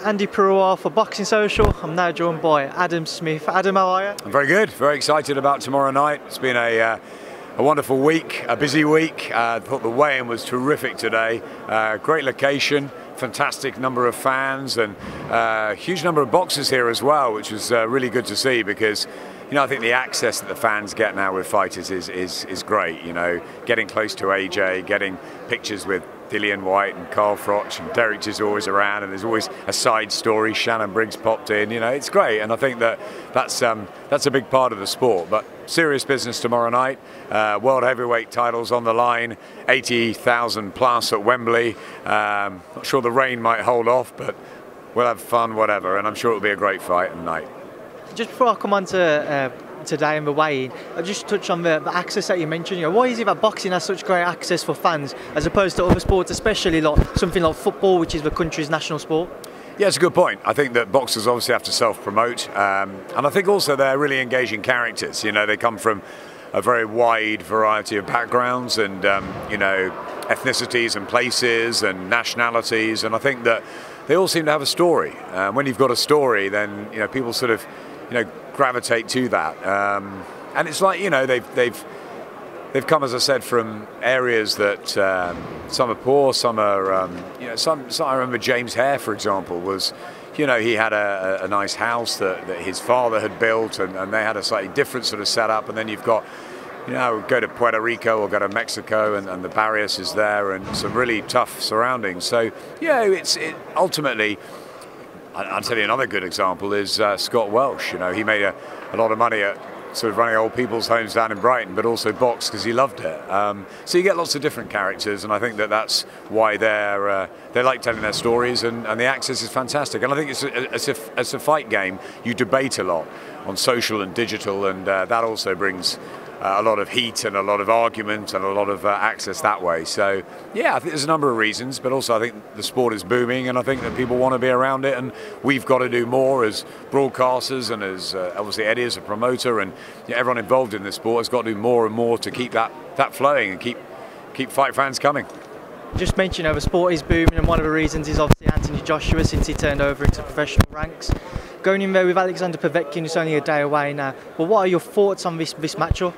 Andy Purewal for Boxing Social. I'm now joined by Adam Smith. Adam, how are you? I'm very good, very excited about tomorrow night. It's been a wonderful week, a busy week. I thought the weigh-in was terrific today. Great location, fantastic number of fans, and huge number of boxers here as well, which was really good to see because, you know, I think the access that the fans get now with fighters is great. You know, getting close to AJ, getting pictures with Dillian White and Carl Froch, and Derek is always around, and there's always a side story. Shannon Briggs popped in. You know, it's great, and I think that's a big part of the sport. But serious business tomorrow night. World heavyweight titles on the line, 80,000 plus at Wembley. Not sure the rain might hold off, but we'll have fun, whatever, and I'm sure it'll be a great fight at night. Just before I come on to today and the weigh-in, I'll just touch on the access that you mentioned. You know, why is it that boxing has such great access for fans as opposed to other sports, especially like something like football, which is the country's national sport? Yeah, it's a good point. I think that boxers obviously have to self-promote, and I think also they're really engaging characters. You know, they come from a very wide variety of backgrounds and you know, ethnicities and places and nationalities, and I think that they all seem to have a story. When you've got a story, then, you know, people sort of, you know, gravitate to that, and it's like, you know, they've come, as I said, from areas that some are poor, some are you know, some I remember James Hare, for example, was, you know, he had a nice house that his father had built, and they had a slightly different sort of setup. And then you've got, you know, go to Puerto Rico or go to Mexico, and the Barrios is there, and some really tough surroundings. So yeah, ultimately. I'll tell you another good example is Scott Welsh. You know, he made a lot of money at sort of running old people's homes down in Brighton, but also boxed because he loved it. So you get lots of different characters, and I think that that's why they like telling their stories, and the access is fantastic. And I think it's a fight game. You debate a lot on social and digital, and that also brings a lot of heat and a lot of argument and a lot of access that way. So yeah, I think there's a number of reasons, but also I think the sport is booming, and I think that people want to be around it, and we've got to do more as broadcasters and as obviously Eddie as a promoter, and, you know, everyone involved in this sport has got to do more and more to keep that flowing and keep fight fans coming. Just mentioned, the sport is booming, and one of the reasons is obviously Anthony Joshua, since he turned over into professional ranks. Going in there with Alexander Povetkin, who's only a day away now. But what are your thoughts on this matchup?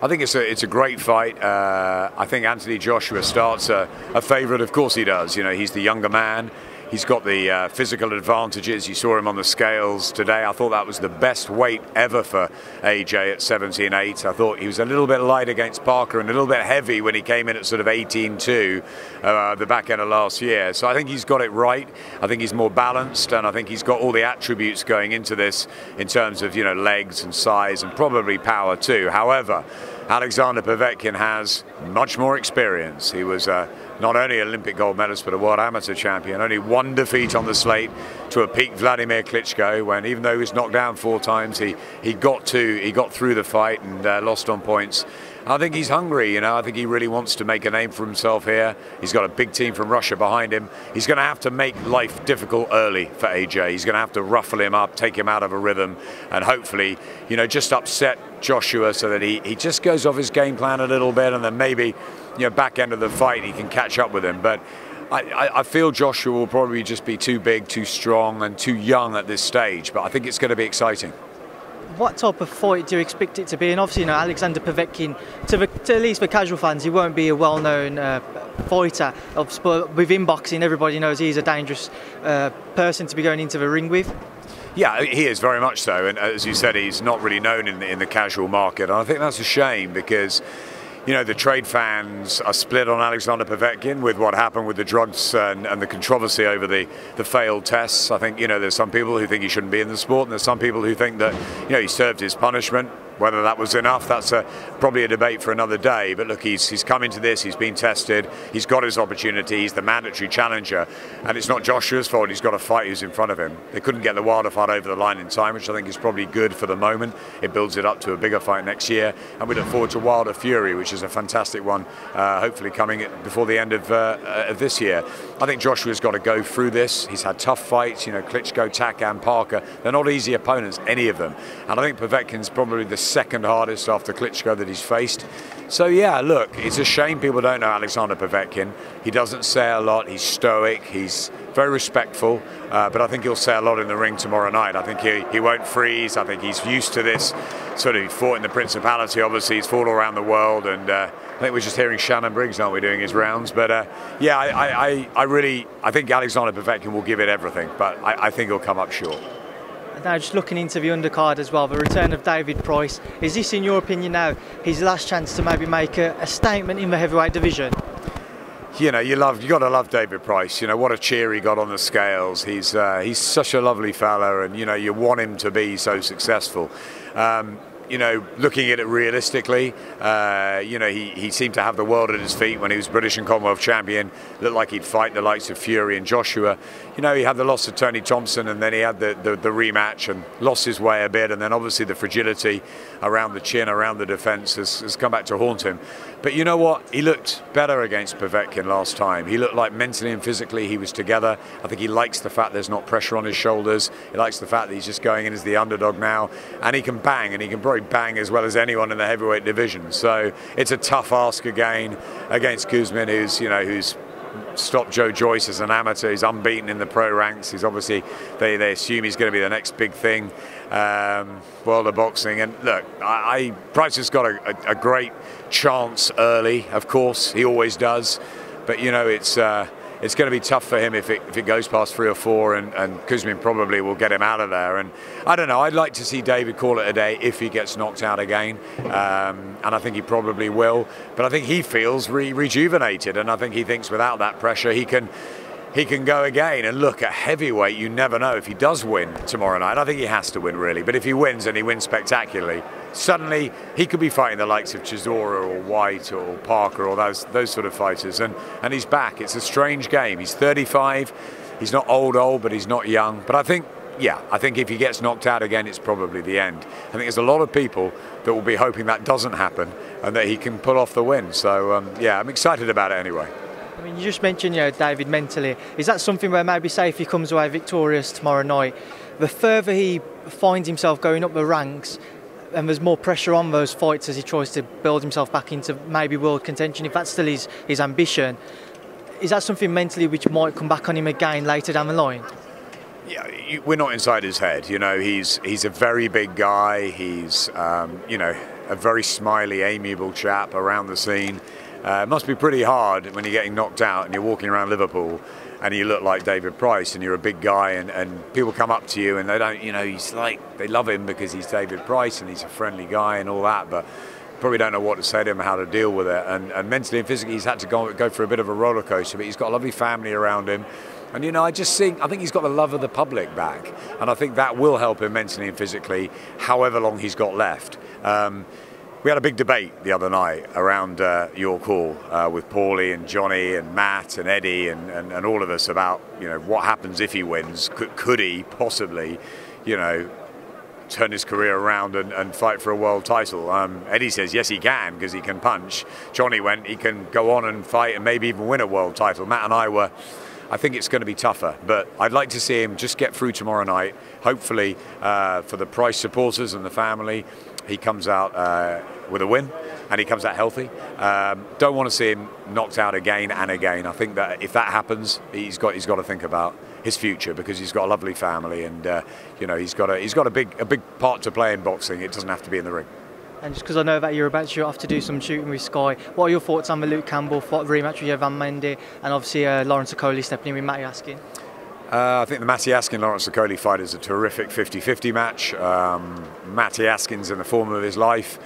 I think it's a great fight. I think Anthony Joshua starts a favourite. Of course he does. You know, he's the younger man. He's got the physical advantages. You saw him on the scales today. I thought that was the best weight ever for AJ at 17.8. I thought he was a little bit light against Parker and a little bit heavy when he came in at sort of 18.2 the back end of last year. So I think he's got it right. I think he's more balanced, and I think he's got all the attributes going into this in terms of, you know, legs and size and probably power too. However, Alexander Povetkin has much more experience. He was not only an Olympic gold medalist but a world amateur champion. Only one defeat on the slate to a peak Wladimir Klitschko, when even though he was knocked down 4 times, he got through the fight and lost on points. I think he's hungry, you know. I think he really wants to make a name for himself here. He's got a big team from Russia behind him. He's going to have to make life difficult early for AJ. He's going to have to ruffle him up, take him out of a rhythm, and hopefully, you know, just upset Joshua so that he just goes off his game plan a little bit, and then maybe, you know, back end of the fight he can catch up with him. But I feel Joshua will probably just be too big, too strong, and too young at this stage. But I think it's going to be exciting. What type of fight do you expect it to be? And obviously, you know, Alexander Povetkin, to at least for casual fans, he won't be a well-known fighter. But within boxing, everybody knows he's a dangerous person to be going into the ring with. Yeah, he is very much so, and as you said, he's not really known in the casual market, and I think that's a shame because, you know, the trade fans are split on Alexander Povetkin with what happened with the drugs and the controversy over the failed tests. I think, you know, there's some people who think he shouldn't be in the sport, and there's some people who think that, you know, he served his punishment. Whether that was enough, that's probably a debate for another day. But look, he's come into this, he's been tested, he's got his opportunity, he's the mandatory challenger, and it's not Joshua's fault. He's got a fight who's in front of him. They couldn't get the Wilder fight over the line in time, which I think is probably good for the moment. It builds it up to a bigger fight next year, and we look forward to Wilder Fury, which is a fantastic one, hopefully coming before the end of this year. I think Joshua's got to go through this. He's had tough fights, you know, Klitschko, Takam, Parker. They're not easy opponents, any of them. And I think Povetkin's probably the second hardest after Klitschko that he's faced. So yeah, look, it's a shame people don't know Alexander Povetkin. He doesn't say a lot, he's stoic, he's very respectful, but I think he'll say a lot in the ring tomorrow night. I think he won't freeze. I think he's used to this. Sort of, he fought in the Principality, obviously. He's fought all around the world, and I think we're just hearing Shannon Briggs, aren't we, doing his rounds? But yeah, I think Alexander Povetkin will give it everything, but I think he'll come up short. Now, just looking into the undercard as well, the return of David Price, is this, in your opinion, now his last chance to maybe make a statement in the heavyweight division? You know, you got to love David Price. You know, what a cheer he got on the scales. He's such a lovely fella, and you know, you want him to be so successful. You know, looking at it realistically, you know, he seemed to have the world at his feet when he was British and Commonwealth champion. Looked like he'd fight the likes of Fury and Joshua. You know, he had the loss of Tony Thompson, and then he had the rematch and lost his way a bit. And then obviously the fragility around the chin, around the defence has come back to haunt him. But you know what? He looked better against Povetkin last time. He looked like mentally and physically he was together. I think he likes the fact there's not pressure on his shoulders. He likes the fact that he's just going in as the underdog now. And he can bang, and he can probably bang as well as anyone in the heavyweight division. So it's a tough ask again against Kuzmin, who's stopped Joe Joyce as an amateur. He's unbeaten in the pro ranks. He's obviously, they assume he's going to be the next big thing, world of boxing. And look, Price has got a great chance early, of course, he always does. But you know, it's going to be tough for him if it goes past 3 or 4, and Kuzmin probably will get him out of there. And I don't know, I'd like to see David call it a day if he gets knocked out again, and I think he probably will. But I think he feels rejuvenated, and I think he thinks without that pressure he can go again. And look, at heavyweight, you never know if he does win tomorrow night. I think he has to win, really. But if he wins, and he wins spectacularly, suddenly he could be fighting the likes of Chisora or White or Parker or those sort of fighters. And he's back. It's a strange game. He's 35. He's not old, but he's not young. But I think if he gets knocked out again, it's probably the end. I think there's a lot of people that will be hoping that doesn't happen and that he can pull off the win. So, yeah, I'm excited about it anyway. I mean, you just mentioned, David mentally. Is that something where maybe, say, if he comes away victorious tomorrow night, the further he finds himself going up the ranks, and there's more pressure on those fights as he tries to build himself back into maybe world contention, if that's still his ambition, is that something mentally which might come back on him again later down the line? Yeah, we're not inside his head. You know, he's a very big guy. He's you know, a very smiley, amiable chap around the scene. It must be pretty hard when you're getting knocked out and you're walking around Liverpool and you look like David Price and you're a big guy, and people come up to you and they don't, you know, he's like, they love him because he's David Price and he's a friendly guy and all that, but probably don't know what to say to him, how to deal with it. And mentally and physically he's had to go for a bit of a roller coaster, but he's got a lovely family around him. And you know, I think he's got the love of the public back, and I think that will help him mentally and physically, however long he's got left. We had a big debate the other night around York Hall with Paulie and Johnny and Matt and Eddie and all of us about, you know, what happens if he wins. Could he possibly, you know, turn his career around and fight for a world title? Eddie says yes, he can, because he can punch. Johnny went, he can go on and fight and maybe even win a world title. Matt and I think it's going to be tougher, but I'd like to see him just get through tomorrow night. Hopefully, for the Price supporters and the family, he comes out with a win and he comes out healthy. Don't want to see him knocked out again and again. I think that if that happens, he's got to think about his future, because he's got a lovely family, and you know, he's got a big part to play in boxing. It doesn't have to be in the ring. And just because I know that you're about to shoot off to do some shooting with Sky, what are your thoughts on the Luke Campbell rematch with Campbell-Mendy, and obviously Lawrence Okolie stepping in with Matty Askin? I think the Matty Askin-Lawrence Okolie fight is a terrific 50-50 match. Matty Askin's in the form of his life.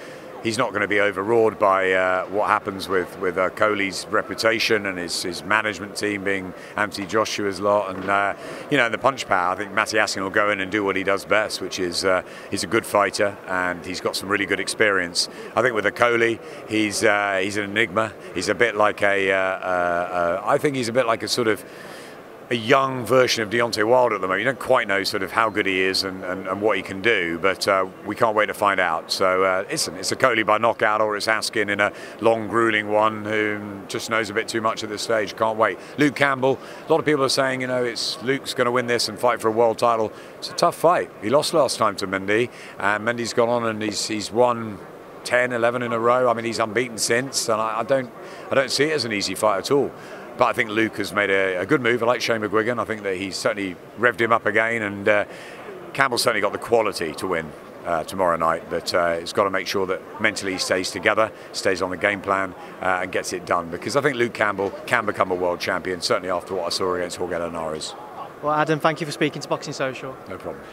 He's not going to be overawed by what happens with Okolie's reputation and his management team being Anthony Joshua's lot. And you know, in the punch power, I think Matty Askin will go in and do what he does best, which is he's a good fighter and he's got some really good experience. I think with Okolie, he's an enigma. He's a bit like I think he's a bit like a sort of a young version of Deontay Wilder at the moment. You don't quite know sort of how good he is and what he can do, but we can't wait to find out. So it's Okolie by knockout, or it's Askin in a long, grueling one who just knows a bit too much at this stage. Can't wait. Luke Campbell, a lot of people are saying, you know, it's Luke's going to win this and fight for a world title. It's a tough fight. He lost last time to Mendy, and Mendy's gone on and he's won 10, 11 in a row. I mean, he's unbeaten since, and I don't see it as an easy fight at all. But I think Luke has made a good move. I like Shane McGuigan. I think that he's certainly revved him up again, and Campbell's certainly got the quality to win tomorrow night. But he's got to make sure that mentally he stays together, stays on the game plan, and gets it done. Because I think Luke Campbell can become a world champion, certainly after what I saw against Jorge Linares. Well, Adam, thank you for speaking to Boxing Social. No problem.